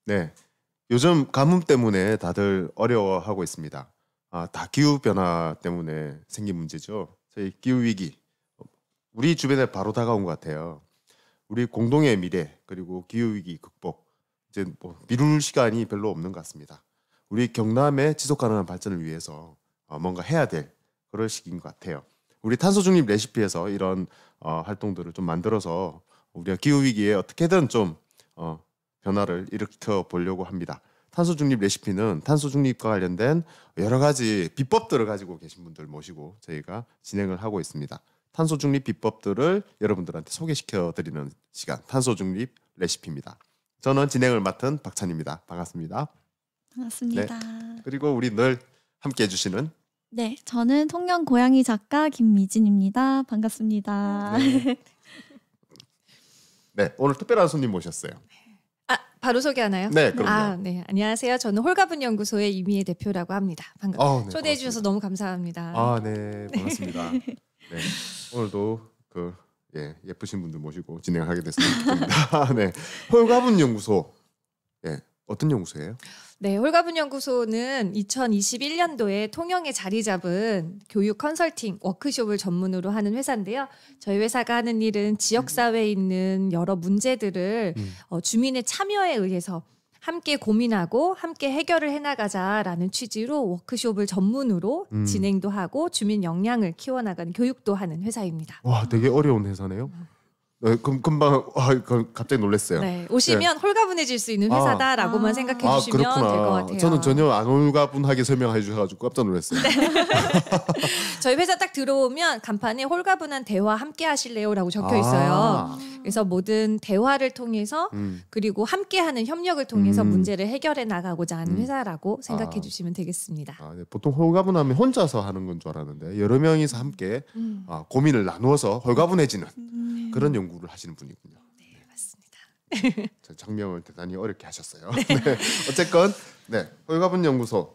네, 요즘 가뭄 때문에 다들 어려워하고 있습니다. 다 기후 변화 때문에 생긴 문제죠. 저희 기후 위기, 우리 주변에 바로 다가온 것 같아요. 우리 공동의 미래 그리고 기후 위기 극복 이제 뭐 미룰 시간이 별로 없는 것 같습니다. 우리 경남의 지속 가능한 발전을 위해서 뭔가 해야 될 그럴 시기인 것 같아요. 우리 탄소 중립 레시피에서 이런 활동들을 좀 만들어서 우리가 기후 위기에 어떻게든 좀 변화를 일으켜 보려고 합니다. 탄소 중립 레시피는 탄소 중립과 관련된 여러 가지 비법들을 가지고 계신 분들 모시고 저희가 진행을 하고 있습니다. 탄소 중립 비법들을 여러분들한테 소개시켜 드리는 시간, 탄소 중립 레시피입니다. 저는 진행을 맡은 박찬입니다. 반갑습니다. 반갑습니다. 네. 그리고 우리 늘 함께 해주시는 네, 저는 통영 고양이 작가 김미진입니다. 반갑습니다. 네. 네, 오늘 특별한 손님 모셨어요. 바로 소개하나요? 네, 그럼요. 네. 안녕하세요. 저는 홀가분 연구소의 이미애 대표라고 합니다. 반갑습니다. 네, 초대해 주셔서 너무 감사합니다. 네, 반갑습니다. 네, 오늘도 예쁘신 분들 모시고 진행하게 됐습니다. 네, 홀가분 연구소. 네, 어떤 연구소예요? 네, 홀가분 연구소는 2021년도에 통영에 자리 잡은 교육 컨설팅 워크숍을 전문으로 하는 회사인데요. 저희 회사가 하는 일은 지역사회에 있는 여러 문제들을 주민의 참여에 의해서 함께 고민하고 함께 해결을 해나가자라는 취지로 워크숍을 전문으로 진행도 하고 주민 역량을 키워나가는 교육도 하는 회사입니다. 와, 되게 어려운 회사네요. 네, 금방 갑자기 놀랐어요. 네, 오시면 홀가분해질 수 있는 회사다라고만 생각해 주시면 될 것 같아요. 저는 전혀 안 홀가분하게 설명해 주셔가지고 깜짝 놀랐어요. 네. 저희 회사 딱 들어오면 간판에 홀가분한 대화 함께 하실래요라고 적혀 있어요. 그래서 모든 대화를 통해서 그리고 함께하는 협력을 통해서 문제를 해결해 나가고자 하는 회사라고 생각해 주시면 되겠습니다. 네. 보통 홀가분하면 혼자서 하는 건 줄 알았는데 여러 명이서 함께 고민을 나누어서 홀가분해지는 그런 연구를 하시는 분이군요. 네, 맞습니다. 장명을 대단히 어렵게 하셨어요. 네. 어쨌건 홀가분 연구소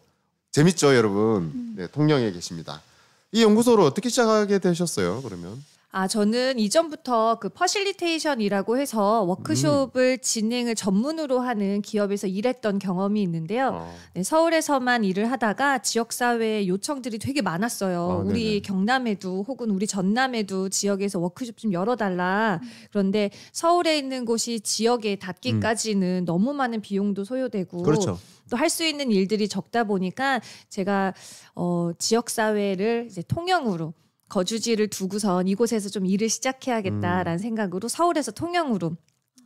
재밌죠, 여러분. 네, 통영에 계십니다. 이 연구소를 어떻게 시작하게 되셨어요, 그러면? 저는 이전부터 그 퍼실리테이션이라고 해서 워크숍을 진행을 전문으로 하는 기업에서 일했던 경험이 있는데요. 네, 서울에서만 일을 하다가 지역사회에 요청들이 되게 많았어요. 우리 경남에도 혹은 우리 전남에도 지역에서 워크숍 좀 열어달라. 그런데 서울에 있는 곳이 지역에 닿기까지는 너무 많은 비용도 소요되고 그렇죠. 또 할 수 있는 일들이 적다 보니까 제가 지역사회를 이제 통영으로 거주지를 두고선 이곳에서 좀 일을 시작해야겠다라는 생각으로 서울에서 통영으로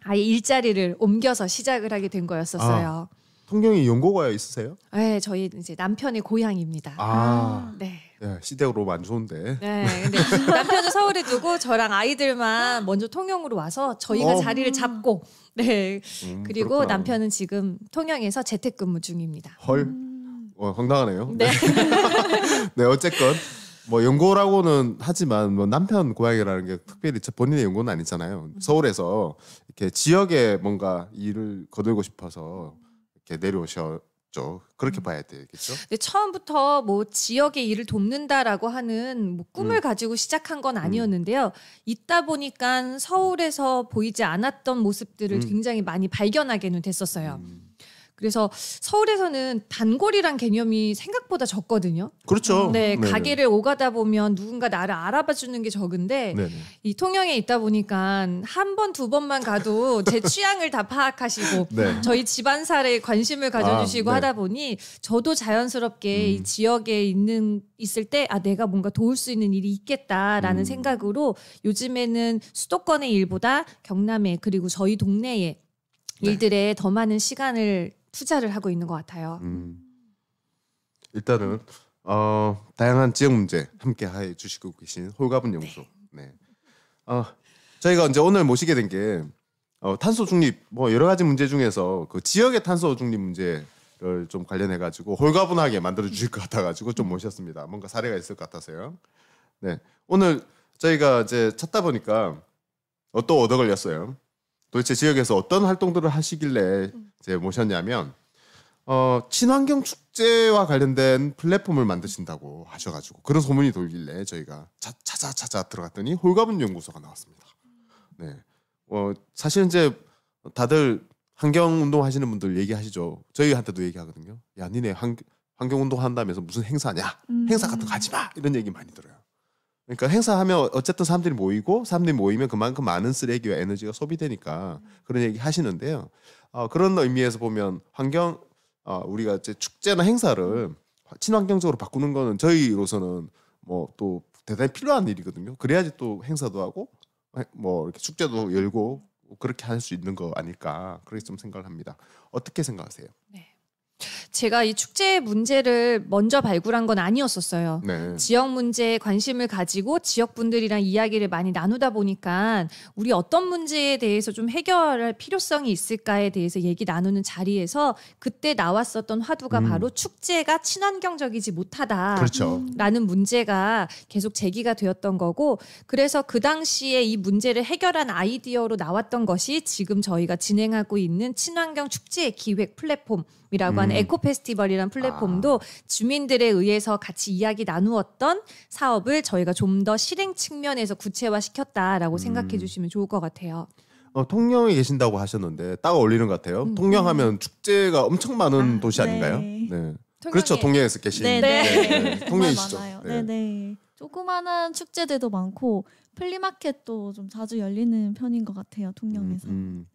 아예 일자리를 옮겨서 시작을 하게 된 거였었어요. 통영에 연고가 있으세요? 네, 저희 이제 남편의 고향입니다. 네. 네, 시댁으로 안 좋은데. 네, 근데 남편은 서울에 두고 저랑 아이들만 먼저 통영으로 와서 저희가 자리를 잡고, 네. 그리고 그렇구나. 남편은 지금 통영에서 재택근무 중입니다. 헐, 황당하네요. 네. 네, 어쨌건. 뭐 연고라고는 하지만 뭐 남편 고향이라는 게 특별히 본인의 연고는 아니잖아요. 서울에서 이렇게 지역에 뭔가 일을 거들고 싶어서 이렇게 내려오셨죠. 그렇게 봐야 되겠죠. 근데 처음부터 뭐 지역의 일을 돕는다라고 하는 뭐 꿈을 가지고 시작한 건 아니었는데요. 있다 보니까 서울에서 보이지 않았던 모습들을 굉장히 많이 발견하게는 됐었어요. 그래서 서울에서는 단골이란 개념이 생각보다 적거든요. 그렇죠. 네, 가게를 오가다 보면 누군가 나를 알아봐 주는 게 적은데 네네. 이 통영에 있다 보니까 한 번, 두 번만 가도 제 취향을 다 파악하시고 네. 저희 집안살에 관심을 가져주시고 네. 하다 보니 저도 자연스럽게 이 지역에 있을 때 내가 뭔가 도울 수 있는 일이 있겠다라는 생각으로 요즘에는 수도권의 일보다 경남에 그리고 저희 동네에 일들에 더 많은 시간을 투자를 하고 있는 것 같아요. 일단은 다양한 지역 문제 함께 해주시고 계신 홀가분 연구소. 네. 저희가 이제 오늘 모시게 된 게 탄소 중립 뭐 여러 가지 문제 중에서 그 지역의 탄소 중립 문제를 좀 관련해 가지고 홀가분하게 만들어 주실 것 같아 가지고 좀 모셨습니다. 뭔가 사례가 있을 것 같아서요. 네. 오늘 저희가 이제 찾다 보니까 또 얻어 걸렸어요. 도대체 지역에서 어떤 활동들을 하시길래 이제 모셨냐면 친환경 축제와 관련된 플랫폼을 만드신다고 하셔가지고 그런 소문이 돌길래 저희가 찾아 들어갔더니 홀가분 연구소가 나왔습니다. 네, 사실 이제 다들 환경 운동 하시는 분들 얘기하시죠. 저희한테도 얘기하거든요. 야, 니네 환경 운동 한다면서 무슨 행사냐? 행사 같은 거 하지 마. 이런 얘기 많이 들어요. 그러니까 행사하면 어쨌든 사람들이 모이면 그만큼 많은 쓰레기와 에너지가 소비되니까 그런 얘기 하시는데요. 그런 의미에서 보면 우리가 이제 축제나 행사를 친환경적으로 바꾸는 거는 저희로서는 뭐 또 대단히 필요한 일이거든요. 그래야지 또 행사도 하고 뭐 이렇게 축제도 열고 그렇게 할 수 있는 거 아닐까 그렇게 좀 생각을 합니다. 어떻게 생각하세요? 네. 제가 이 축제 문제를 먼저 발굴한 건 아니었었어요. 네. 지역 문제에 관심을 가지고 지역 분들이랑 이야기를 많이 나누다 보니까 우리 어떤 문제에 대해서 좀 해결할 필요성이 있을까에 대해서 얘기 나누는 자리에서 그때 나왔었던 화두가 바로 축제가 친환경적이지 못하다. 그렇죠. 라는 문제가 계속 제기가 되었던 거고, 그래서 그 당시에 이 문제를 해결한 아이디어로 나왔던 것이 지금 저희가 진행하고 있는 친환경 축제 기획 플랫폼이라고 하는 에코 페스티벌이라는 플랫폼도 주민들에 의해서 같이 이야기 나누었던 사업을 저희가 좀 더 실행 측면에서 구체화시켰다라고 생각해 주시면 좋을 것 같아요. 통영에 계신다고 하셨는데 딱 어울리는 것 같아요. 통영하면 축제가 엄청 많은 도시 아닌가요? 네. 네. 그렇죠. 통영에서 계신. 네. 통영이시죠. 많아요. 네. 네네. 조그마한 축제들도 많고 플리마켓도 좀 자주 열리는 편인 것 같아요. 통영에서. 네.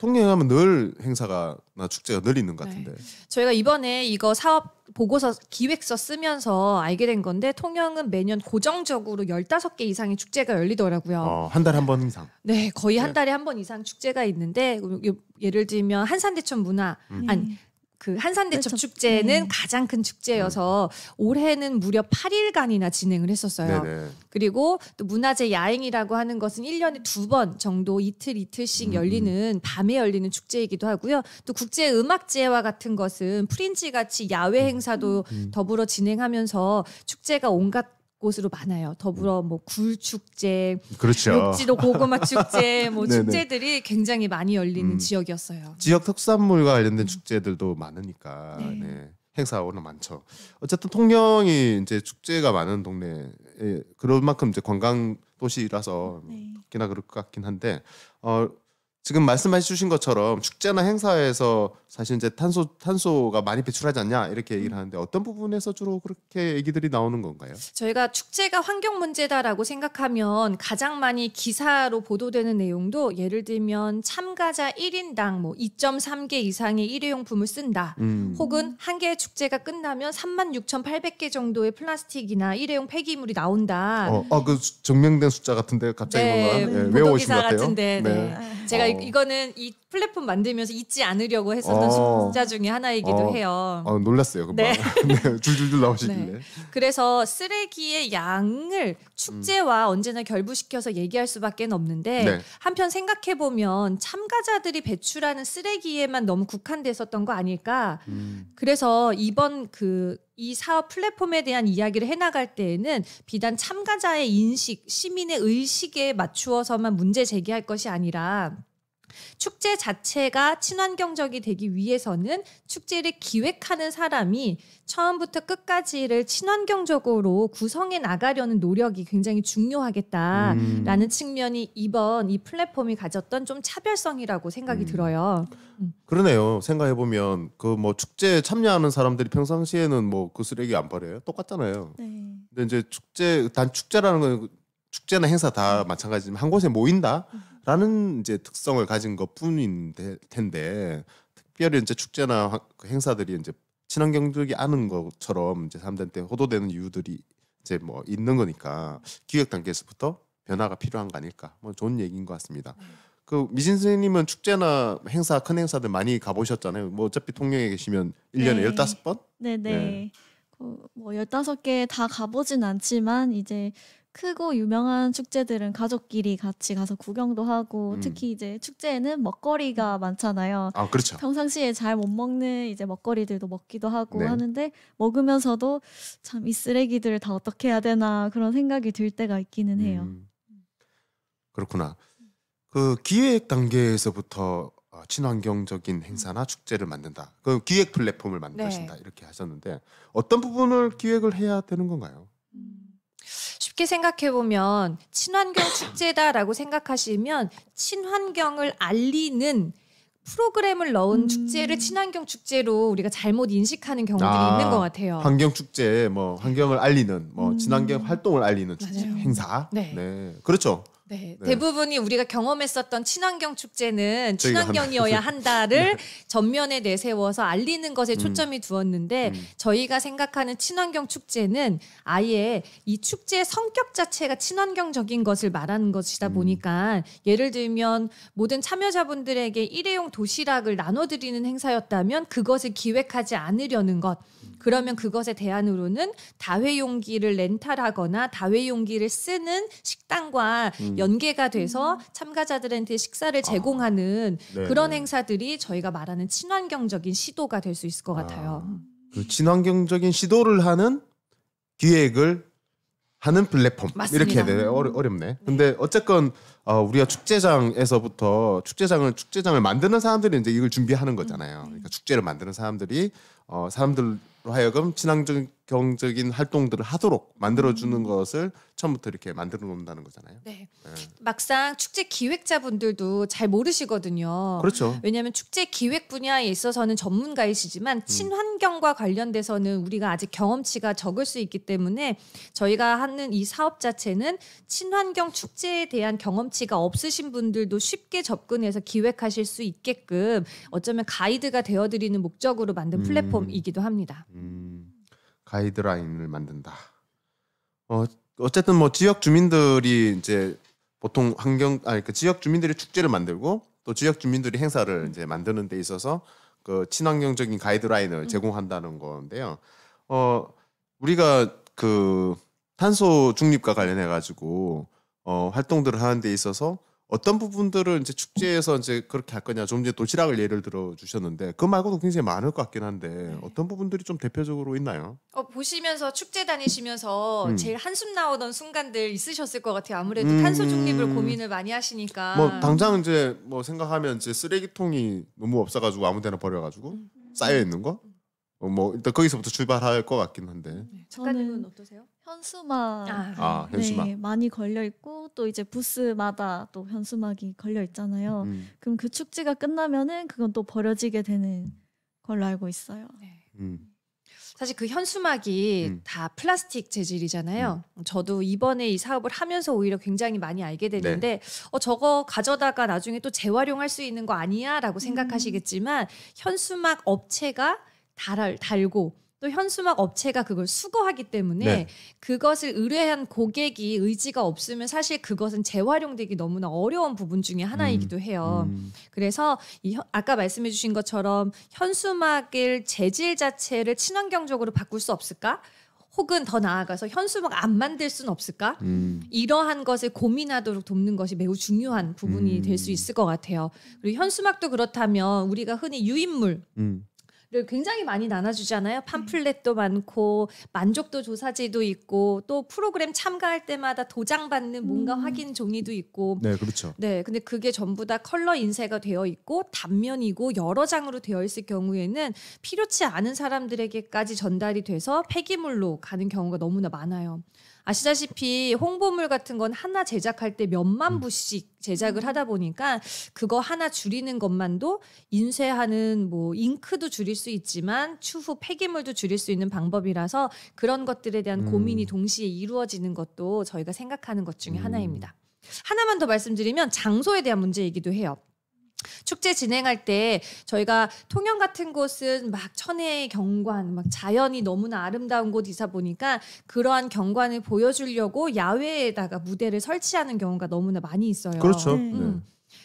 통영하면 늘 행사나 축제가 늘 있는 것 같은데. 저희가 이번에 이거 사업 보고서 기획서 쓰면서 알게 된 건데 통영은 매년 고정적으로 15개 이상의 축제가 열리더라고요. 한 달에 한 번 이상. 네, 거의 한 네. 달에 한 번 이상 축제가 있는데 예를 들면 한산대첩 문화 아니 그 한산대첩 축제는 네. 가장 큰 축제여서 올해는 무려 8일간이나 진행을 했었어요. 네네. 그리고 또 문화재 야행이라고 하는 것은 1년에 2번 정도 이틀씩 열리는 밤에 열리는 축제이기도 하고요. 또 국제 음악제와 같은 것은 프린지 같이 야외 행사도 더불어 진행하면서 축제가 온갖 곳으로 많아요. 더불어 뭐 굴축제, 그렇죠. 욕지도 고구마 축제, 뭐 네네. 축제들이 굉장히 많이 열리는 지역이었어요. 지역 특산물과 관련된 축제들도 많으니까 네. 네. 행사가 워낙 많죠. 어쨌든 통영이 이제 축제가 많은 동네, 그런 만큼 이제 관광 도시라서 네. 특히나 그럴 것 같긴 한데, 지금 말씀해주신 것처럼 축제나 행사에서 사실 이제 탄소가 많이 배출하지 않냐 이렇게 얘기를 하는데 어떤 부분에서 주로 그렇게 얘기들이 나오는 건가요? 저희가 축제가 환경 문제다라고 생각하면 가장 많이 기사로 보도되는 내용도 예를 들면 참가자 1인당 뭐 2.3개 이상의 일회용품을 쓴다. 혹은 한 개의 축제가 끝나면 36,800개 정도의 플라스틱이나 일회용 폐기물이 나온다. 그 증명된 숫자 같은데 갑자기 네, 뭔가 보도 외워오신 기사 것 같아요. 같은데 네. 제가 이거는 이 플랫폼 만들면서 잊지 않으려고 했었던 숫자 중에 하나이기도 해요. 놀랐어요. 금방. 네. 네, 줄줄줄 나오시길래. 네. 그래서 쓰레기의 양을 축제와 언제나 결부시켜서 얘기할 수밖에 없는데 네. 한편 생각해보면 참가자들이 배출하는 쓰레기에만 너무 국한됐었던 거 아닐까. 그래서 이번 이 사업 플랫폼에 대한 이야기를 해나갈 때에는 비단 참가자의 인식, 시민의 의식에 맞추어서만 문제 제기할 것이 아니라 축제 자체가 친환경적이 되기 위해서는 축제를 기획하는 사람이 처음부터 끝까지를 친환경적으로 구성해 나가려는 노력이 굉장히 중요하겠다라는 측면이 이번 이 플랫폼이 가졌던 좀 차별성이라고 생각이 들어요. 그러네요. 생각해 보면 그 뭐 축제에 참여하는 사람들이 평상시에는 뭐 그 쓰레기 안 버려요. 똑같잖아요. 네. 근데 이제 축제라는 건 축제나 행사 다 마찬가지지만 한 곳에 모인다라는 이제 특성을 가진 것뿐인 텐데 특별히 이제 축제나 행사들이 이제 친환경적이 않은 것처럼 이제 사람들한테 호도되는 이유들이 이제 뭐 있는 거니까 기획 단계에서부터 변화가 필요한 거 아닐까. 뭐 좋은 얘기인 것 같습니다. 그 미진 선생님은 축제나 행사 큰 행사들 많이 가보셨잖아요. 뭐 어차피 통영에 계시면 1년에 네. 15번? 네네. 네. 뭐 15개 다 가보진 않지만 이제 크고 유명한 축제들은 가족끼리 같이 가서 구경도 하고 특히 이제 축제에는 먹거리가 많잖아요. 아, 그렇죠. 평상시에 잘 못 먹는 이제 먹거리들도 먹기도 하고 네. 하는데 먹으면서도 참 이 쓰레기들을 다 어떻게 해야 되나 그런 생각이 들 때가 있기는 해요. 그렇구나. 그 기획 단계에서부터 친환경적인 행사나 축제를 만든다. 그 기획 플랫폼을 만드신다. 이렇게 하셨는데 어떤 부분을 기획을 해야 되는 건가요? 쉽게 생각해보면 친환경 축제다라고 생각하시면 친환경을 알리는 프로그램을 넣은 축제를 친환경 축제로 우리가 잘못 인식하는 경우들이 아, 있는 것 같아요. 환경 축제, 뭐 환경을 알리는, 뭐 친환경 활동을 알리는 축제, 맞아요. 행사. 네. 그렇죠. 네, 네. 대부분이 우리가 경험했었던 친환경 축제는 저희가 친환경이어야 한다를 전면에 내세워서 알리는 것에 초점이 두었는데 저희가 생각하는 친환경 축제는 아예 이 축제의 성격 자체가 친환경적인 것을 말하는 것이다 보니까 예를 들면 모든 참여자분들에게 일회용 도시락을 나눠드리는 행사였다면 그것을 기획하지 않으려는 것. 그러면 그것의 대안으로는 다회용기를 렌탈하거나 다회용기를 쓰는 식당과 연계가 돼서 참가자들한테 식사를 제공하는 네, 그런 네. 행사들이 저희가 말하는 친환경적인 시도가 될 수 있을 것 같아요. 그 친환경적인 시도를 하는 기획을 하는 플랫폼 맞습니다. 이렇게 해야 되네. 어렵네. 근데 어쨌건 우리가 축제장을 만드는 사람들이 이제 이걸 준비하는 거잖아요. 그러니까 축제를 만드는 사람들이 사람들로 하여금 친환경적인 활동들을 하도록 만들어주는 것을 처음부터 이렇게 만들어 놓는다는 거잖아요. 네. 네. 막상 축제 기획자분들도 잘 모르시거든요. 그렇죠. 왜냐하면 축제 기획 분야에 있어서는 전문가이시지만 친환경과 관련돼서는 우리가 아직 경험치가 적을 수 있기 때문에 저희가 하는 이 사업 자체는 친환경 축제에 대한 경험치가 없으신 분들도 쉽게 접근해서 기획하실 수 있게끔 어쩌면 가이드가 되어드리는 목적으로 만든 플랫폼이기도 합니다. 가이드라인을 만든다. 어쨌든 뭐 지역 주민들이 이제 보통 그 지역 주민들이 축제를 만들고 또 지역 주민들이 행사를 이제 만드는 데 있어서 그 친환경적인 가이드라인을 제공한다는 건데요. 우리가 그 탄소 중립과 관련해 가지고 활동들을 하는 데 있어서 어떤 부분들을 이제 축제에서 이제 그렇게 할 거냐. 좀 이제 도시락을 예를 들어 주셨는데 그 말고도 굉장히 많을 것 같긴 한데 어떤 부분들이 좀 대표적으로 있나요? 보시면서 축제 다니시면서 제일 한숨 나오던 순간들 있으셨을 것 같아요. 아무래도 음. 탄소 중립을 고민을 많이 하시니까. 뭐 당장 이제 뭐 생각하면 이제 쓰레기통이 너무 없어가지고 아무데나 버려가지고 쌓여 있는 거. 뭐 일단 거기서부터 출발할 것 같긴 한데. 작가님은 저는 어떠세요? 현수막 현수막. 네, 많이 걸려 있고 또 이제 부스마다 또 현수막이 걸려 있잖아요. 그럼 그 축제가 끝나면은 그건 또 버려지게 되는 걸로 알고 있어요. 네. 음. 사실 그 현수막이 다 플라스틱 재질이잖아요. 저도 이번에 이 사업을 하면서 오히려 굉장히 많이 알게 됐는데 저거 가져다가 나중에 또 재활용할 수 있는 거 아니야? 라고 생각하시겠지만 현수막 업체가 달고 또 현수막 업체가 그걸 수거하기 때문에 네. 그것을 의뢰한 고객이 의지가 없으면 사실 그것은 재활용되기 너무나 어려운 부분 중에 하나이기도 해요. 그래서 아까 말씀해 주신 것처럼 현수막의 재질 자체를 친환경적으로 바꿀 수 없을까? 혹은 더 나아가서 현수막 안 만들 수는 없을까? 이러한 것을 고민하도록 돕는 것이 매우 중요한 부분이 될 수 있을 것 같아요. 그리고 현수막도 그렇다면 우리가 흔히 유인물 를 굉장히 많이 나눠주잖아요. 팜플렛도 많고 만족도 조사지도 있고 또 프로그램 참가할 때마다 도장받는 뭔가 확인 종이도 있고 네, 그렇죠. 네, 근데 그게 전부 다 컬러 인쇄가 되어 있고 단면이고 여러 장으로 되어 있을 경우에는 필요치 않은 사람들에게까지 전달이 돼서 폐기물로 가는 경우가 너무나 많아요. 아시다시피 홍보물 같은 건 하나 제작할 때 몇만 부씩 제작을 하다 보니까 그거 하나 줄이는 것만도 인쇄하는 뭐 잉크도 줄일 수 있지만 추후 폐기물도 줄일 수 있는 방법이라서 그런 것들에 대한 고민이 동시에 이루어지는 것도 저희가 생각하는 것 중에 하나입니다. 하나만 더 말씀드리면 장소에 대한 문제이기도 해요. 축제 진행할 때 저희가 통영 같은 곳은 막 천혜의 경관, 막 자연이 너무나 아름다운 곳이다 보니까 그러한 경관을 보여주려고 야외에다가 무대를 설치하는 경우가 너무나 많이 있어요. 그렇죠. 네.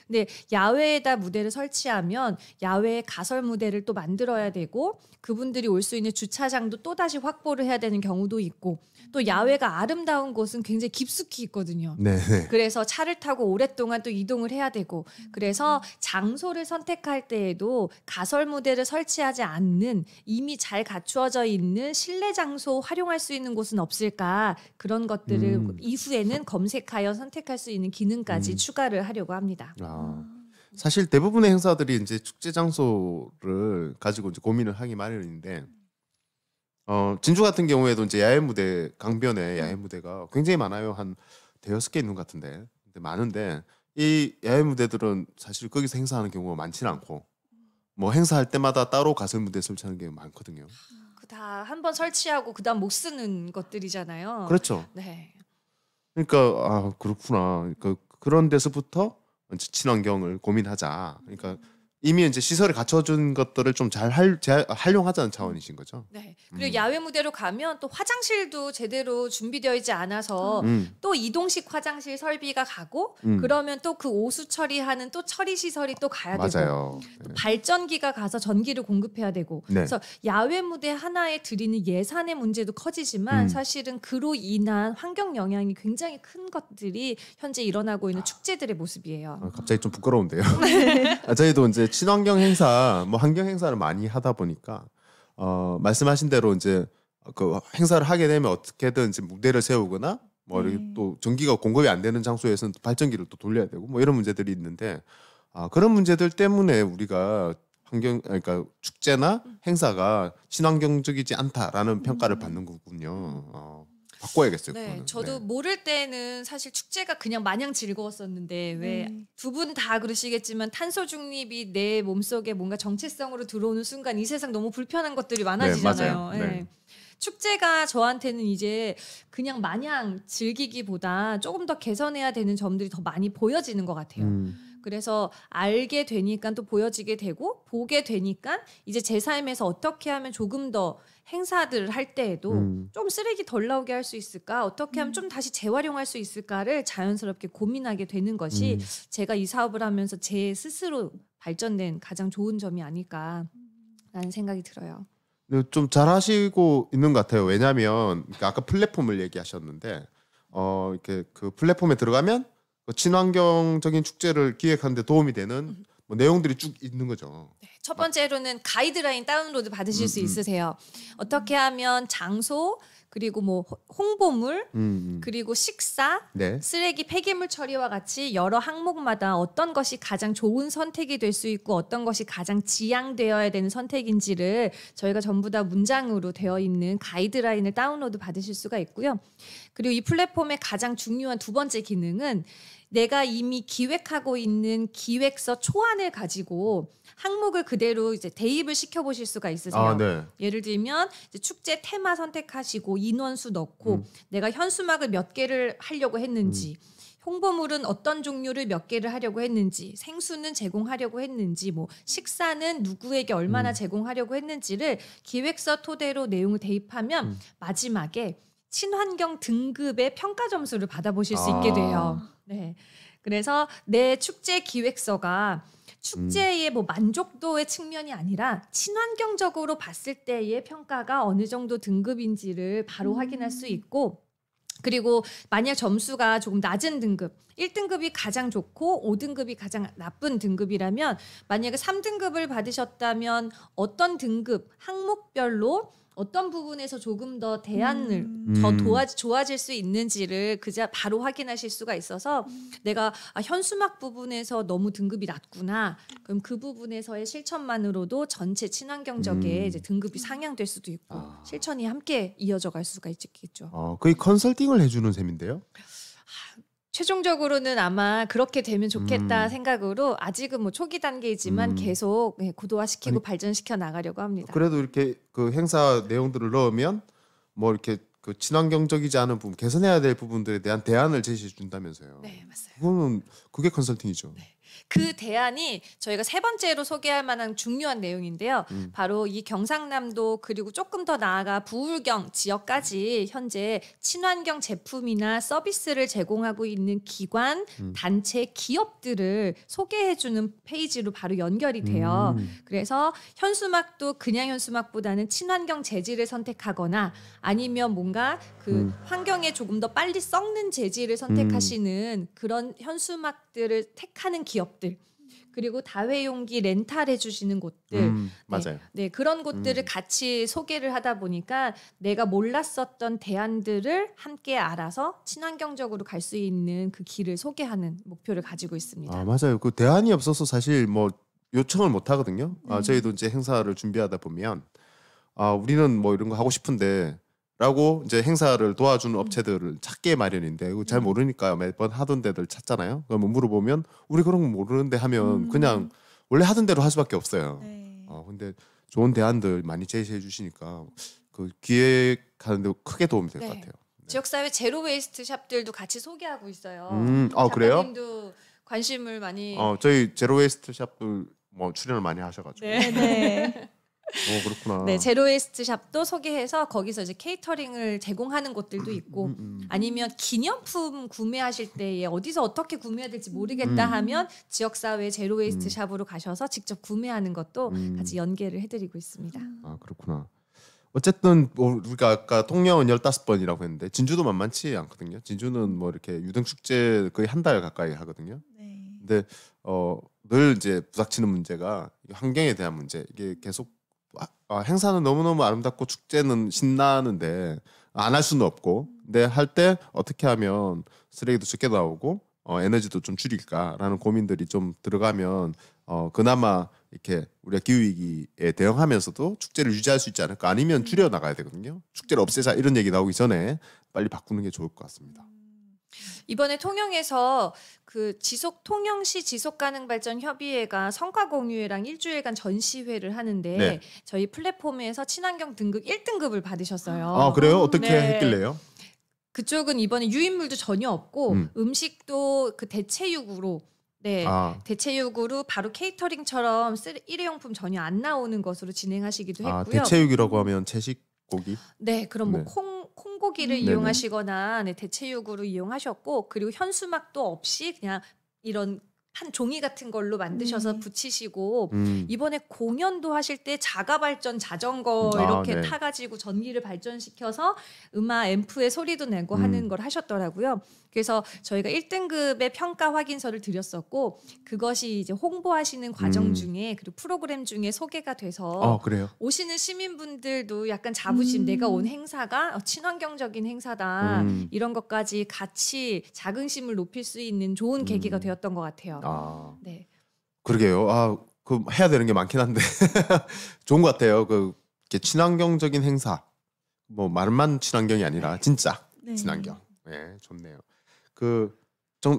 근데 야외에다 무대를 설치하면 야외에 가설 무대를 또 만들어야 되고 그분들이 올 수 있는 주차장도 또다시 확보를 해야 되는 경우도 있고 또 야외가 아름다운 곳은 굉장히 깊숙이 있거든요. 네. 그래서 차를 타고 오랫동안 또 이동을 해야 되고 그래서 장소를 선택할 때에도 가설 무대를 설치하지 않는 이미 잘 갖추어져 있는 실내 장소 활용할 수 있는 곳은 없을까 그런 것들을 이후에는 검색하여 선택할 수 있는 기능까지 추가를 하려고 합니다. 사실 대부분의 행사들이 이제 축제 장소를 가지고 이제 고민을 하기 마련인데 진주 같은 경우에도 이제 야외 무대 강변에 야외 무대가 굉장히 많아요. 한 대여섯 개 있는 것 같은데 근데 많은데 이 야외 무대들은 사실 거기서 행사하는 경우가 많지는 않고 뭐 행사할 때마다 따로 가설 무대 설치하는 게 많거든요. 그 다 한 번 설치하고 그다음 못 쓰는 것들이잖아요. 그렇죠. 네. 그러니까 아 그렇구나. 그러니까 그런 데서부터 이제 친환경을 고민하자. 그러니까 이미 이제 시설을 갖춰준 것들을 좀 잘 활용하자는 차원이신 거죠. 네. 그리고 야외 무대로 가면 또 화장실도 제대로 준비되어 있지 않아서 또 이동식 화장실 설비가 가고 그러면 또 그 오수 처리하는 또 처리 시설이 또 가야 되고 맞아요. 또 발전기가 가서 전기를 공급해야 되고 네. 그래서 야외 무대 하나에 들이는 예산의 문제도 커지지만 사실은 그로 인한 환경 영향이 굉장히 큰 것들이 현재 일어나고 있는 축제들의 모습이에요. 갑자기 좀 부끄러운데요. 저희도 이제 친환경 행사, 뭐 환경 행사를 많이 하다 보니까 말씀하신 대로 이제 그 행사를 하게 되면 어떻게든 이제 무대를 세우거나 뭐 이렇게 또 전기가 공급이 안 되는 장소에서는 발전기를 또 돌려야 되고 뭐 이런 문제들이 있는데 그런 문제들 때문에 우리가 그러니까 축제나 행사가 친환경적이지 않다라는 평가를 받는 거군요. 바꿔야겠어요. 네, 그거는. 저도 네. 모를 때는 사실 축제가 그냥 마냥 즐거웠었는데 왜 두 분 다 그러시겠지만 탄소 중립이 내 몸속에 뭔가 정체성으로 들어오는 순간 이 세상 너무 불편한 것들이 많아지잖아요. 맞아요. 네. 축제가 저한테는 이제 그냥 마냥 즐기기보다 조금 더 개선해야 되는 점들이 더 많이 보여지는 것 같아요. 그래서 알게 되니까 또 보여지게 되고 보게 되니까 이제 제 삶에서 어떻게 하면 조금 더 행사들을 할 때에도 좀 쓰레기 덜 나오게 할 수 있을까? 어떻게 하면 좀 다시 재활용할 수 있을까를 자연스럽게 고민하게 되는 것이 제가 이 사업을 하면서 제 스스로 발전된 가장 좋은 점이 아닐까라는 생각이 들어요. 좀 잘하시고 있는 것 같아요. 왜냐하면 아까 플랫폼을 얘기하셨는데 이렇게 그 플랫폼에 들어가면 그 친환경적인 축제를 기획하는 데 도움이 되는 뭐 내용들이 쭉 있는 거죠. 네, 첫 번째로는 가이드라인 다운로드 받으실 수 있으세요. 어떻게 하면 장소 그리고 뭐 홍보물 그리고 식사 네. 쓰레기 폐기물 처리와 같이 여러 항목마다 어떤 것이 가장 좋은 선택이 될 수 있고 어떤 것이 가장 지양되어야 되는 선택인지를 저희가 전부 다 문장으로 되어 있는 가이드라인을 다운로드 받으실 수가 있고요. 그리고 이 플랫폼의 가장 중요한 두 번째 기능은 내가 이미 기획하고 있는 기획서 초안을 가지고 항목을 그대로 이제 대입을 시켜보실 수가 있으세요. 네. 예를 들면 이제 축제 테마 선택하시고 인원수 넣고 내가 현수막을 몇 개를 하려고 했는지 홍보물은 어떤 종류를 몇 개를 하려고 했는지 생수는 제공하려고 했는지 뭐 식사는 누구에게 얼마나 제공하려고 했는지를 기획서 토대로 내용을 대입하면 마지막에 친환경 등급의 평가 점수를 받아보실 수 있게 돼요. 네. 그래서 내 축제 기획서가 축제의 뭐 만족도의 측면이 아니라 친환경적으로 봤을 때의 평가가 어느 정도 등급인지를 바로 확인할 수 있고 그리고 만약 점수가 조금 낮은 등급 1등급이 가장 좋고 5등급이 가장 나쁜 등급이라면 만약에 3등급을 받으셨다면 어떤 등급 항목별로 어떤 부분에서 조금 더 대안을 더 좋아질 수 있는지를 그저 바로 확인하실 수가 있어서 내가 현수막 부분에서 너무 등급이 낮구나. 그럼 그 부분에서의 실천만으로도 전체 친환경적인 이제 등급이 상향될 수도 있고 실천이 함께 이어져 갈 수가 있겠죠. 거의 컨설팅을 해주는 셈인데요. 최종적으로는 아마 그렇게 되면 좋겠다 생각으로 아직은 뭐 초기 단계이지만 계속 고도화시키고 발전시켜 나가려고 합니다. 그래도 이렇게 그 행사 내용들을 넣으면 뭐 이렇게 그 친환경적이지 않은 부분 개선해야 될 부분들에 대한 대안을 제시해 준다면서요. 네, 맞아요. 그거는 그게 컨설팅이죠. 네. 그 대안이 저희가 세 번째로 소개할 만한 중요한 내용인데요. 바로 이 경상남도 그리고 조금 더 나아가 부울경 지역까지 현재 친환경 제품이나 서비스를 제공하고 있는 기관, 단체, 기업들을 소개해주는 페이지로 바로 연결이 돼요. 그래서 현수막도 그냥 현수막보다는 친환경 재질을 선택하거나 아니면 뭔가 그 환경에 조금 더 빨리 썩는 재질을 선택하시는 그런 현수막들을 택하는 기업들 그리고 다회용기 렌탈해 주시는 곳들 맞아요. 네, 그런 곳들을 같이 소개를 하다 보니까 내가 몰랐었던 대안들을 함께 알아서 친환경적으로 갈 수 있는 그 길을 소개하는 목표를 가지고 있습니다. 맞아요. 그 대안이 없어서 사실 뭐 요청을 못 하거든요. 저희도 이제 행사를 준비하다 보면 우리는 뭐 이런 거 하고 싶은데 라고 이제 행사를 도와주는 업체들을 찾게 마련인데 그거 잘 모르니까 매번 하던 데들 찾잖아요. 그러면 물어보면 우리 그런 거 모르는데 하면 그냥 원래 하던 대로 할 수밖에 없어요. 네. 근데 좋은 대안들 많이 제시해 주시니까 그 기획하는데 크게 도움이 될 것 네. 같아요. 네. 지역사회 제로 웨이스트 샵들도 같이 소개하고 있어요. 그래요? 작가님도 관심을 많이. 저희 제로 웨이스트 샵도 뭐 출연을 많이 하셔가지고. 네. 네. 그렇구나. 네, 제로 웨이스트 샵도 소개해서 거기서 이제 케이터링을 제공하는 곳들도 있고 아니면 기념품 구매하실 때에 어디서 어떻게 구매해야 될지 모르겠다 하면 지역사회 제로 웨이스트 샵으로 가셔서 직접 구매하는 것도 같이 연계를 해드리고 있습니다. 그렇구나. 어쨌든 뭐 우리가 아까 통영은 15번이라고 했는데 진주도 만만치 않거든요. 진주는 뭐 이렇게 유등 축제 거의 한 달 가까이 하거든요. 네. 근데 늘 이제 부닥치는 문제가 환경에 대한 문제. 이게 계속 행사는 너무너무 아름답고 축제는 신나는데 안 할 수는 없고, 근데 할 때 어떻게 하면 쓰레기도 적게 나오고 에너지도 좀 줄일까라는 고민들이 좀 들어가면 그나마 이렇게 우리가 기후위기에 대응하면서도 축제를 유지할 수 있지 않을까. 아니면 줄여 나가야 되거든요. 축제를 없애자 이런 얘기 나오기 전에 빨리 바꾸는 게 좋을 것 같습니다. 이번에 통영에서 그 통영시 지속가능발전협의회가 성과공유회랑 일주일간 전시회를 하는데 네. 저희 플랫폼에서 친환경 등급 1등급을 받으셨어요. 그래요? 어떻게 네. 했길래요? 그쪽은 이번에 유인물도 전혀 없고 음식도 그 대체육으로 대체육으로 바로 케이터링처럼 일회용품 전혀 안 나오는 것으로 진행하시기도 했고요. 대체육이라고 하면 채식 고기? 네, 그럼 뭐 네. 콩고기를 이용하시거나 대체육으로 이용하셨고, 그리고 현수막도 없이 그냥 이런 한 종이 같은 걸로 만드셔서 붙이시고, 이번에 공연도 하실 때 자가발전 자전거 이렇게 타가지고 전기를 발전시켜서 음악 앰프의 소리도 내고 하는 걸 하셨더라고요. 그래서 저희가 1등급의 평가 확인서를 드렸었고, 그것이 이제 홍보하시는 과정 중에 그리고 프로그램 중에 소개가 돼서 그래요? 오시는 시민분들도 약간 자부심, 내가 온 행사가 친환경적인 행사다, 이런 것까지 같이 자긍심을 높일 수 있는 좋은 계기가 되었던 것 같아요. 네. 그러게요. 그 해야 되는 게 많긴 한데 좋은 것 같아요. 이렇게 친환경적인 행사, 뭐 말만 친환경이 아니라 진짜 친환경. 네, 좋네요.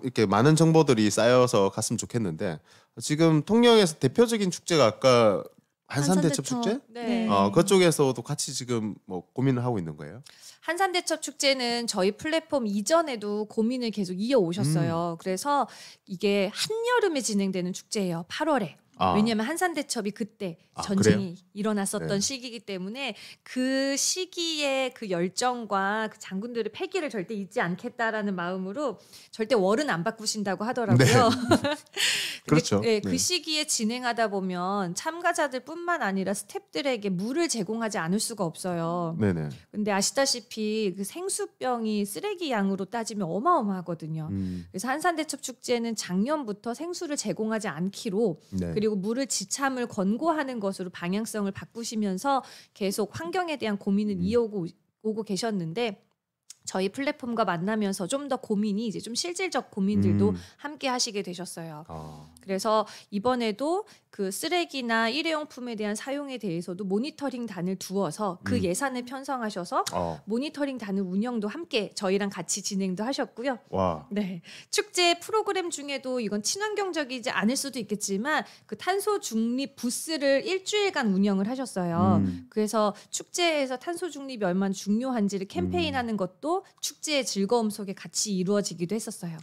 이렇게 많은 정보들이 쌓여서 갔으면 좋겠는데, 지금 통영에서 대표적인 축제가 아까 한산대첩 축제? 네. 그쪽에서도 같이 지금 뭐 고민을 하고 있는 거예요? 한산대첩 축제는 저희 플랫폼 이전에도 고민을 계속 이어오셨어요. 그래서 이게 한여름에 진행되는 축제예요. 8월에. 왜냐하면 한산대첩이 그때 전쟁이 일어났었던 시기이기 때문에 그 시기에 그 열정과 그 장군들의 패기를 절대 잊지 않겠다라는 마음으로 절대 월은 안 바꾸신다고 하더라고요. 그렇죠. 그 시기에 진행하다 보면 참가자들뿐만 아니라 스태프들에게 물을 제공하지 않을 수가 없어요. 네네. 근데 아시다시피 그 생수병이 쓰레기 양으로 따지면 어마어마하거든요. 그래서 한산대첩 축제는 작년부터 생수를 제공하지 않기로 그리고 물을 지참을 권고하는 것으로 방향성을 바꾸시면서 계속 환경에 대한 고민을 이어오고 계셨는데, 저희 플랫폼과 만나면서 좀 더 고민이 이제 좀 실질적 고민들도 함께 하시게 되셨어요. 그래서 이번에도 그 쓰레기나 일회용품에 대한 사용에 대해서도 모니터링 단을 두어서 그 예산을 편성하셔서 모니터링 단을 운영도 함께 저희랑 같이 진행도 하셨고요. 네, 축제 프로그램 중에도 이건 친환경적이지 않을 수도 있겠지만 그 탄소 중립 부스를 일주일간 운영을 하셨어요. 그래서 축제에서 탄소 중립이 얼마나 중요한지를 캠페인하는 것도 축제의 즐거움 속에 같이 이루어지기도 했었어요.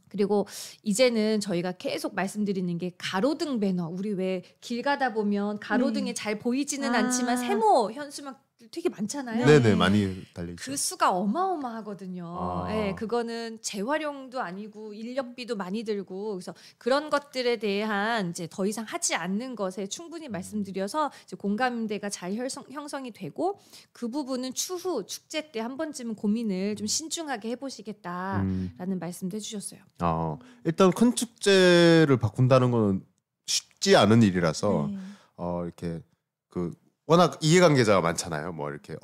그리고 이제는 저희가 계속 말씀드리는 게 가로등 배너, 우리 왜 길 가다 보면 가로등에 잘 보이지는 않지만 세모 현수막들 되게 많잖아요. 네네, 많이 달리죠. 그 수가 어마어마하거든요. 네, 그거는 재활용도 아니고 인력비도 많이 들고, 그래서 그런 것들에 대한 이제 더 이상 하지 않는 것에 충분히 말씀드려서 이제 공감대가 잘 형성이 되고, 그 부분은 추후 축제 때 한 번쯤은 고민을 좀 신중하게 해보시겠다라는 말씀도 해주셨어요. 일단 큰 축제를 바꾼다는 거는 쉽지 않은 일이라서 이렇게 워낙 이해관계자가 많잖아요. 뭐 이렇게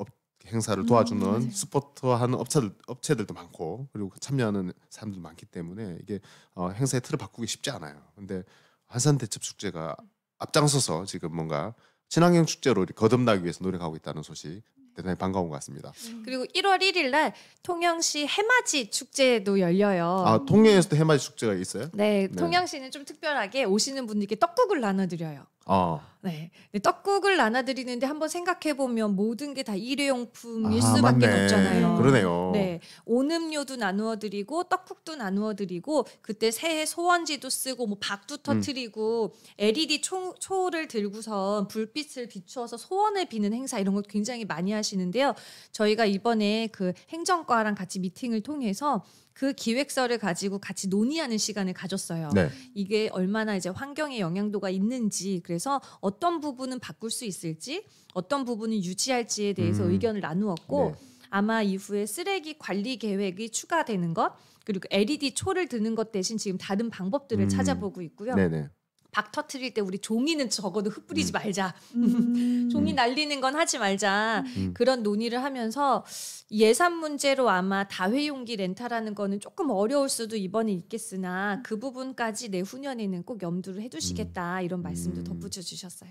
행사를 도와주는 스포트하는 업체들도 많고, 그리고 참여하는 사람들도 많기 때문에 이게 행사의 틀을 바꾸기 쉽지 않아요. 근데 한산대첩 축제가 앞장서서 지금 뭔가 친환경 축제로 거듭나기 위해서 노력하고 있다는 소식 대단히 반가운 것 같습니다. 그리고 1월 1일 날 통영시 해맞이 축제도 열려요. 아, 통영에서도 해맞이 축제가 있어요? 네, 네. 통영시는 좀 특별하게 오시는 분들께 떡국을 나눠드려요. 아, 네, 근데 떡국을 나눠드리는데 한번 생각해 보면 모든 게 다 일회용품일 아, 수밖에 맞네. 없잖아요. 그러네요. 네, 온음료도 나누어드리고 떡국도 나누어드리고 그때 새해 소원지도 쓰고 뭐 박도 터트리고 LED 초를 들고선 불빛을 비추어서 소원을 비는 행사 이런 거 굉장히 많이 하시는데요. 저희가 이번에 그 행정과랑 같이 미팅을 통해서 그 기획서를 가지고 같이 논의하는 시간을 가졌어요. 네. 이게 얼마나 이제 환경에 영향도가 있는지, 그래서 어떤 부분은 바꿀 수 있을지, 어떤 부분은 유지할지에 대해서 의견을 나누었고, 네. 아마 이후에 쓰레기 관리 계획이 추가되는 것, 그리고 LED 초를 드는 것 대신 지금 다른 방법들을 찾아보고 있고요. 네네. 박 터트릴 때 우리 종이는 적어도 흩뿌리지 말자. 음. 종이 날리는 건 하지 말자. 그런 논의를 하면서 예산 문제로 아마 다회용기 렌탈하는 거는 조금 어려울 수도 이번에 있겠으나 그 부분까지 내후년에는 꼭 염두를 해두시겠다 이런 말씀도 덧붙여 주셨어요.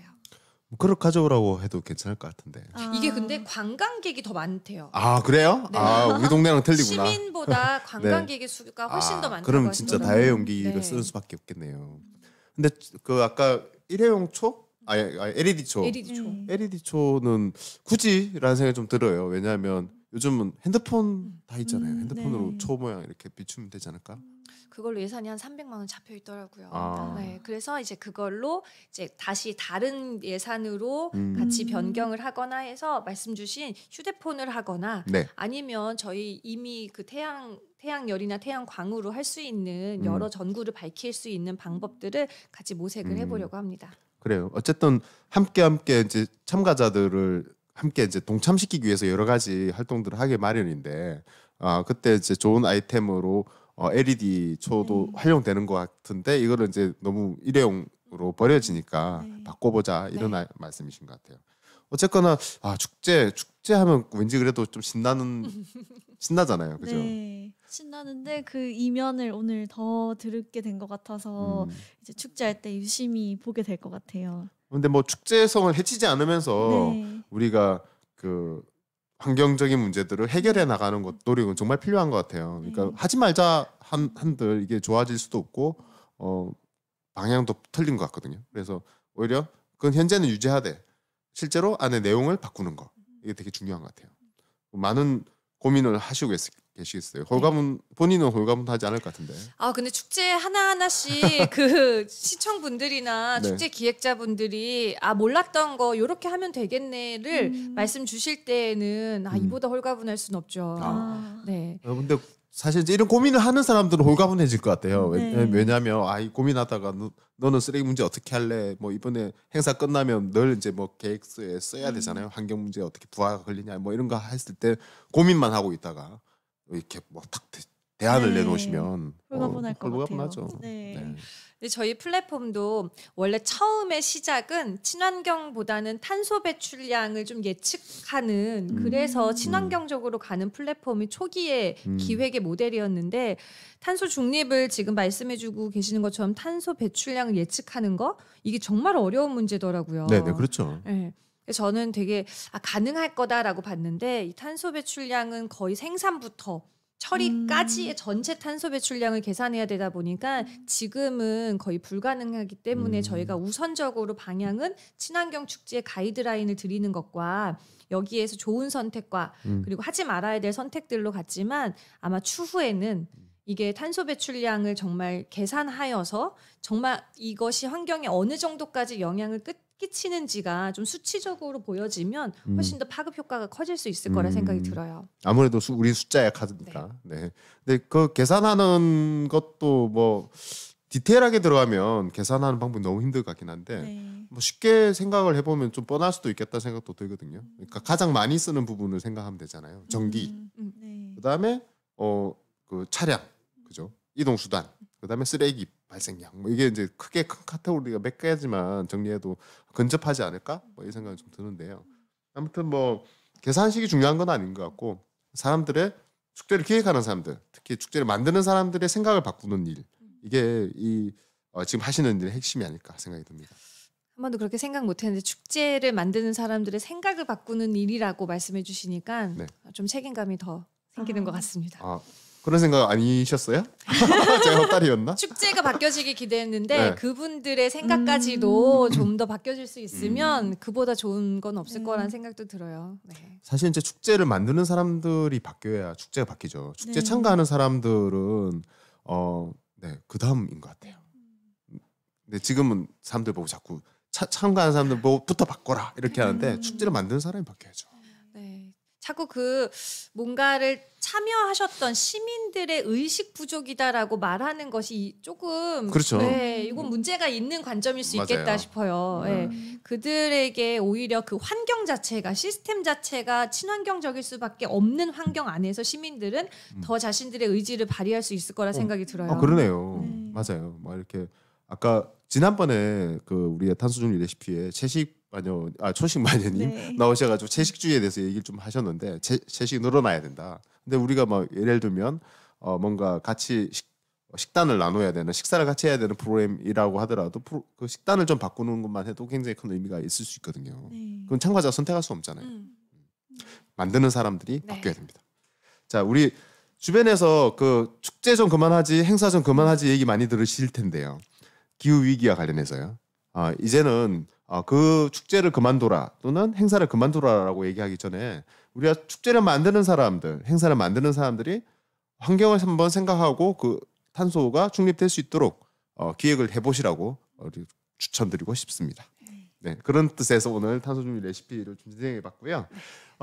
그걸 가져오라고 해도 괜찮을 것 같은데. 아. 이게 근데 관광객이 더 많대요. 아, 그래요? 네. 아, 우리 동네랑 틀리구나. 시민보다 관광객의 수가 훨씬 더 많다고 그럼 진짜 하시더라고요. 다회용기를 네. 쓰는 수밖에 없겠네요. 근데 그 아까 일회용 초? 아니 LED 초. LED 초. 네. LED 초는 굳이라는 생각이 좀 들어요. 왜냐하면 요즘은 핸드폰 다 있잖아요. 핸드폰으로 네. 초 모양 이렇게 비추면 되지 않을까? 그걸로 예산이 한 300만 원 잡혀 있더라고요. 아. 네, 그래서 이제 그걸로 이제 다시 다른 예산으로 음. 같이 변경을 하거나 해서 말씀 주신 휴대폰을 하거나 네. 아니면 저희 이미 그 태양열이나 태양광으로 할 수 있는 여러 전구를 밝힐 수 있는 방법들을 같이 모색을 해보려고 합니다. 그래요. 어쨌든 함께 이제 참가자들을 함께 이제 동참시키기 위해서 여러 가지 활동들을 하게 마련인데, 그때 이제 좋은 아이템으로 LED 초도 활용되는 것 같은데 이거를 이제 너무 일회용으로 버려지니까 네. 바꿔보자 이런 말씀이신 것 같아요. 어쨌거나 축제하면 왠지 그래도 좀 신나잖아요, 그죠? 네, 신나는데 그 이면을 오늘 더 들게 된 것 같아서 이제 축제할 때 유심히 보게 될 것 같아요. 근데 뭐 축제성을 해치지 않으면서 네. 우리가 그 환경적인 문제들을 해결해 나가는 것 노력은 정말 필요한 것 같아요. 그러니까 네. 하지 말자 한들 이게 좋아질 수도 없고 방향도 틀린 것 같거든요. 그래서 오히려 그건 현재는 유지하되 실제로 안에 내용을 바꾸는 거 이게 되게 중요한 것 같아요. 많은 고민을 하시고 계시겠어요. 본인은 홀가분 하지 않을 것 같은데. 아 근데 축제 하나하나씩 그 시청분들이나 네. 축제 기획자분들이 몰랐던 거 요렇게 하면 되겠네를 말씀 주실 때에는 이보다 홀가분할 순 없죠. 네. 근데 사실 이제 이런 고민을 하는 사람들은 홀가분해질 것 같아요. 네. 왜냐하면 이 고민하다가 너는 쓰레기 문제 어떻게 할래? 뭐 이번에 행사 끝나면 늘 이제 뭐 계획서에 써야 되잖아요. 환경 문제 어떻게 부하가 걸리냐 뭐 이런 거 했을 때 고민만 하고 있다가 이렇게 뭐 탁 대안을 네. 내놓으시면 홀가분할 것 홀가분하죠. 같아요. 네. 근데 저희 플랫폼도 원래 처음에 시작은 친환경보다는 탄소 배출량을 좀 예측하는 그래서 친환경적으로 가는 플랫폼이 초기에 기획의 모델이었는데 탄소 중립을 지금 말씀해주고 계시는 것처럼 탄소 배출량을 예측하는 거 이게 정말 어려운 문제더라고요. 네, 그렇죠. 네. 저는 되게 가능할 거다라고 봤는데 이 탄소 배출량은 거의 생산부터 처리까지의 전체 탄소 배출량을 계산해야 되다 보니까 지금은 거의 불가능하기 때문에 저희가 우선적으로 방향은 친환경 축제의 가이드라인을 드리는 것과 여기에서 좋은 선택과 그리고 하지 말아야 될 선택들로 갔지만 아마 추후에는 이게 탄소 배출량을 정말 계산하여서 정말 이것이 환경에 어느 정도까지 영향을 끼치는지가 좀 수치적으로 보여지면 훨씬 더 파급 효과가 커질 수 있을 거라 생각이 들어요. 아무래도 우리 숫자 약하니까. 네. 근데 그 계산하는 것도 뭐 디테일하게 들어가면 계산하는 방법이 너무 힘들 것 같긴 한데 네. 뭐 쉽게 생각을 해보면 좀 뻔할 수도 있겠다 생각도 들거든요. 그러니까 가장 많이 쓰는 부분을 생각하면 되잖아요. 전기, 네. 그다음에 그 차량, 그죠? 이동 수단, 그다음에 쓰레기 발생량. 뭐 이게 이제 크게 큰 카테고리가 몇 가지만 정리해도 근접하지 않을까? 뭐 이 생각이 좀 드는데요. 아무튼 뭐 계산식이 중요한 건 아닌 것 같고 사람들의 축제를 기획하는 사람들, 특히 축제를 만드는 사람들의 생각을 바꾸는 일, 이게 지금 하시는 일의 핵심이 아닐까 생각이 듭니다. 한 번도 그렇게 생각 못했는데 축제를 만드는 사람들의 생각을 바꾸는 일이라고 말씀해 주시니까 네. 좀 책임감이 더 생기는 것 같습니다. 아, 그런 생각 아니셨어요? 제가 헛다리였나? 축제가 바뀌어지길 기대했는데 네. 그분들의 생각까지도 좀 더 바뀌어질 수 있으면 그보다 좋은 건 없을 거라는 생각도 들어요. 네. 사실 이제 축제를 만드는 사람들이 바뀌어야 축제가 바뀌죠. 축제 네. 참가하는 사람들은 그 다음인 것 같아요. 근데 지금은 사람들 보고 자꾸 참가하는 사람들 보고부터 바꿔라 이렇게 하는데 축제를 만드는 사람이 바뀌어야죠. 네. 자꾸 그 뭔가를 참여하셨던 시민들의 의식 부족이다라고 말하는 것이 조금 그렇죠. 네, 이건 문제가 있는 관점일 수 맞아요. 있겠다 싶어요. 네. 그들에게 오히려 그 환경 자체가 시스템 자체가 친환경적일 수밖에 없는 환경 안에서 시민들은 더 자신들의 의지를 발휘할 수 있을 거라 생각이 들어요. 그러네요. 네. 맞아요. 막 이렇게 아까 지난번에 그 우리가 탄수중립 레시피에 초식 마녀님 네. 나오셔가지고 채식주의에 대해서 얘기를 좀 하셨는데 채식이 늘어나야 된다. 근데 우리가 막 예를 들면 뭔가 같이 식단을 나눠야 되는 식사를 같이 해야 되는 프로그램이라고 하더라도 그 식단을 좀 바꾸는 것만 해도 굉장히 큰 의미가 있을 수 있거든요. 네. 그건 참가자가 선택할 수 없잖아요. 만드는 사람들이 네. 바뀌어야 됩니다. 자, 우리 주변에서 그 축제 좀 그만하지, 행사 좀 그만하지 얘기 많이 들으실 텐데요. 기후 위기와 관련해서요. 이제는 그 축제를 그만둬라 또는 행사를 그만둬라라고 얘기하기 전에 우리가 축제를 만드는 사람들, 행사를 만드는 사람들이 환경을 한번 생각하고 그 탄소가 중립될 수 있도록 기획을 해보시라고 추천드리고 싶습니다. 네, 그런 뜻에서 오늘 탄소중립 레시피를 좀 진행해봤고요.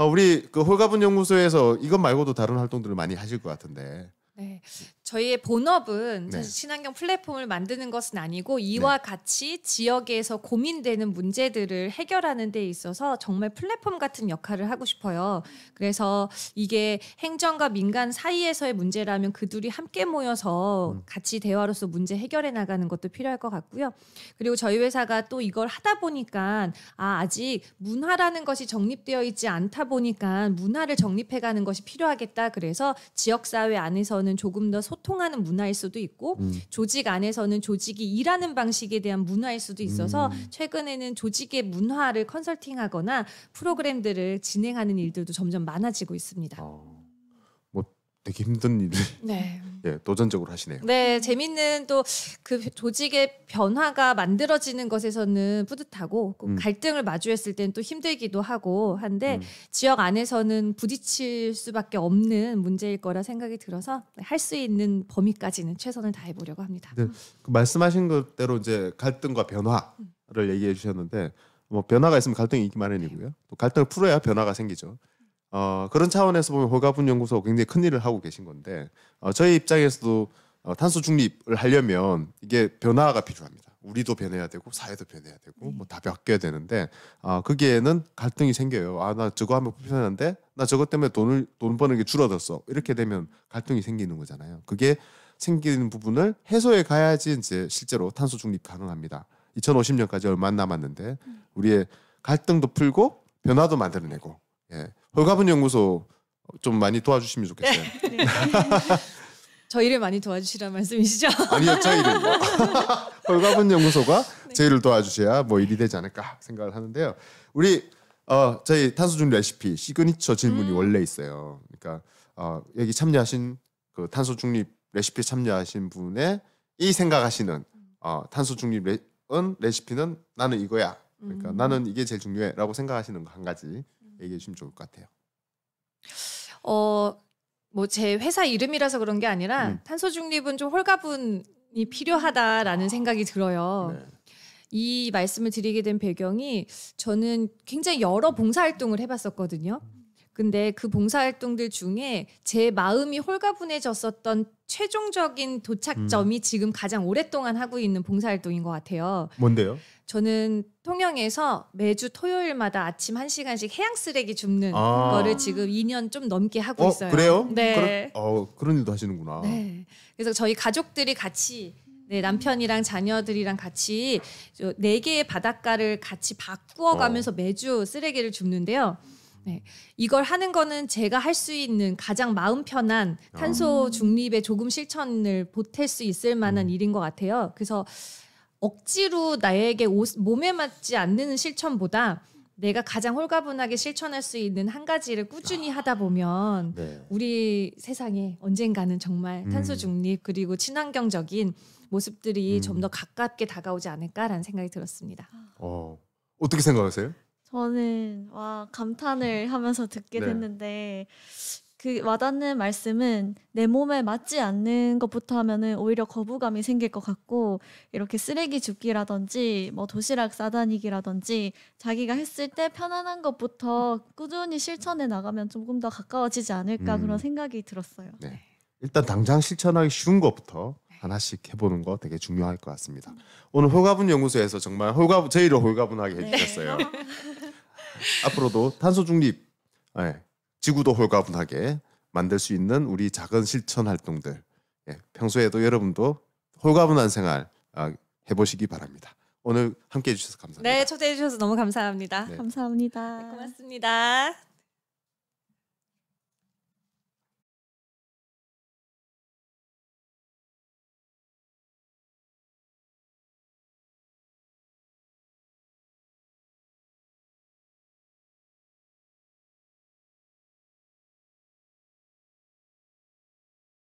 우리 그 홀가분 연구소에서 이것 말고도 다른 활동들을 많이 하실 것 같은데. 네. 저희의 본업은 네. 사실 친환경 플랫폼을 만드는 것은 아니고 이와 같이 지역에서 고민되는 문제들을 해결하는 데 있어서 정말 플랫폼 같은 역할을 하고 싶어요. 그래서 이게 행정과 민간 사이에서의 문제라면 그 둘이 함께 모여서 같이 대화로서 문제 해결해 나가는 것도 필요할 것 같고요. 그리고 저희 회사가 또 이걸 하다 보니까 아직 문화라는 것이 정립되어 있지 않다 보니까 문화를 정립해가는 것이 필요하겠다. 그래서 지역사회 안에서는 조금 더 소통하는 문화일 수도 있고 조직 안에서는 조직이 일하는 방식에 대한 문화일 수도 있어서 최근에는 조직의 문화를 컨설팅하거나 프로그램들을 진행하는 일들도 점점 많아지고 있습니다. 뭐 되게 힘든 일을 네. 예, 도전적으로 하시네요. 네, 재밌는 또 그 조직의 변화가 만들어지는 것에서는 뿌듯하고 갈등을 마주했을 때는 또 힘들기도 하고 한데 지역 안에서는 부딪힐 수밖에 없는 문제일 거라 생각이 들어서 할 수 있는 범위까지는 최선을 다해 보려고 합니다. 네, 그 말씀하신 것대로 이제 갈등과 변화를 얘기해 주셨는데 뭐 변화가 있으면 갈등이 있기 마련이고요. 또 갈등을 풀어야 변화가 생기죠. 그런 차원에서 보면 홀가분 연구소 굉장히 큰 일을 하고 계신 건데 저희 입장에서도 탄소 중립을 하려면 이게 변화가 필요합니다. 우리도 변해야 되고 사회도 변해야 되고 뭐 다 바뀌어야 되는데 거기에는 갈등이 생겨요. 나 저거 하면 불편한데 나 저것 때문에 돈 버는 게 줄어들었어. 이렇게 되면 갈등이 생기는 거잖아요. 그게 생기는 부분을 해소해 가야지 이제 실제로 탄소 중립 가능합니다. 2050년까지 얼마 안 남았는데 우리의 갈등도 풀고 변화도 만들어내고 예. 홀가분 연구소 좀 많이 도와주시면 좋겠어요. 저희를 많이 도와주시라는 말씀이시죠? 아니요, 저희를 홀가분 연구소가 저희를 도와주셔야 뭐 일이 되지 않을까 생각을 하는데요. 우리 저희 탄소중립 레시피 시그니처 질문이 원래 있어요. 그러니까 여기 참여하신 그 탄소중립 레시피 참여하신 분의 이 생각하시는 탄소중립 레시피는 나는 이거야. 그러니까 나는 이게 제일 중요해라고 생각하시는 거 한 가지 얘기해 주시면 좋을 것 같아요. 뭐 제 회사 이름이라서 그런 게 아니라 탄소 중립은 좀 홀가분이 필요하다라는 생각이 들어요. 네. 이 말씀을 드리게 된 배경이 저는 굉장히 여러 봉사활동을 해봤었거든요. 근데 그 봉사활동들 중에 제 마음이 홀가분해졌었던 최종적인 도착점이 지금 가장 오랫동안 하고 있는 봉사활동인 것 같아요. 뭔데요? 저는 통영에서 매주 토요일마다 아침 1시간씩 해양 쓰레기 줍는 거를 지금 2년 좀 넘게 하고 있어요. 그래요? 네. 그런 일도 하시는구나. 네. 그래서 저희 가족들이 같이 남편이랑 자녀들이랑 같이 4개의 바닷가를 같이 바꾸어가면서 매주 쓰레기를 줍는데요. 네. 이걸 하는 거는 제가 할 수 있는 가장 마음 편한 탄소 중립의 조금 실천을 보탤 수 있을 만한 일인 것 같아요. 그래서 억지로 나에게 몸에 맞지 않는 실천보다 내가 가장 홀가분하게 실천할 수 있는 한 가지를 꾸준히 하다 보면 네. 우리 세상에 언젠가는 정말 탄소 중립 그리고 친환경적인 모습들이 좀 더 가깝게 다가오지 않을까라는 생각이 들었습니다. 어떻게 생각하세요? 저는 감탄을 하면서 듣게 네. 됐는데 그 와닿는 말씀은 내 몸에 맞지 않는 것부터 하면은 오히려 거부감이 생길 것 같고 이렇게 쓰레기 줍기라든지 뭐 도시락 싸다니기라든지 자기가 했을 때 편안한 것부터 꾸준히 실천해 나가면 조금 더 가까워지지 않을까 그런 생각이 들었어요. 네. 일단 당장 실천하기 쉬운 것부터 하나씩 해보는 거 되게 중요할 것 같습니다. 오늘 홀가분 연구소에서 정말 저희를 홀가분하게 해주셨어요. 앞으로도 탄소 중립, 지구도 홀가분하게 만들 수 있는 우리 작은 실천 활동들, 평소에도 여러분도 홀가분한 생활 해보시기 바랍니다. 오늘 함께해 주셔서 감사합니다. 네, 초대해 주셔서 너무 감사합니다. 네. 감사합니다. 고맙습니다.